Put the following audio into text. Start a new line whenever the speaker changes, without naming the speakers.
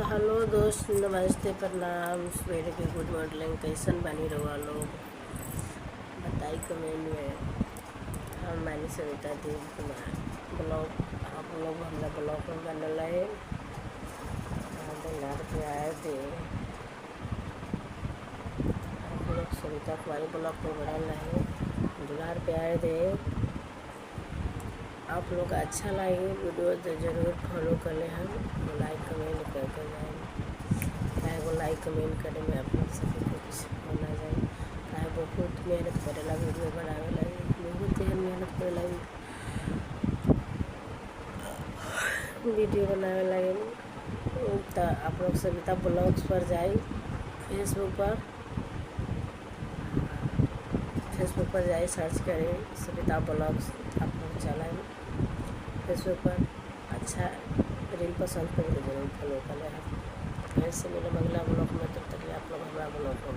Hello दोस्त, नमस्ते, प्रणाम, सवेरे के गुड मॉर्निंग। कैसन बनी रहुआ लोग बताई कमेंट में। हम मैंने सविता देव कुमार ब्लॉग, आप लोग हमारा ब्लॉग में बनल है। दुल्हार पे आए थे आप लोग, सविता कुमारी ब्लॉग में बनल है। दुल्हार पे आए थे आप लोग। अच्छा लगे वीडियो तो ज़रूर फॉलो कर ले, हम लाइक कमेंट करके जाए। चाहे वो लाइक कमेंट करे में आप लोग सभी कुछ होना जाए। चाहे बहुत मेहनत करेला वीडियो बनावे लगे, बहुत ही मेहनत करे लगे वीडियो बनावे लगे। तो आप लोग सविता ब्लॉग्स पर जाए, फेसबुक पर जाए, सर्च करें सविता ब्लॉग्स। आप लोग चलाएँ फेसबुक पर। अच्छा रील पसंद करें तो जरूर फॉलो करें। ऐसे मेरे अगला ब्लॉग में, तब तक आप लोग हमारा ब्लॉग को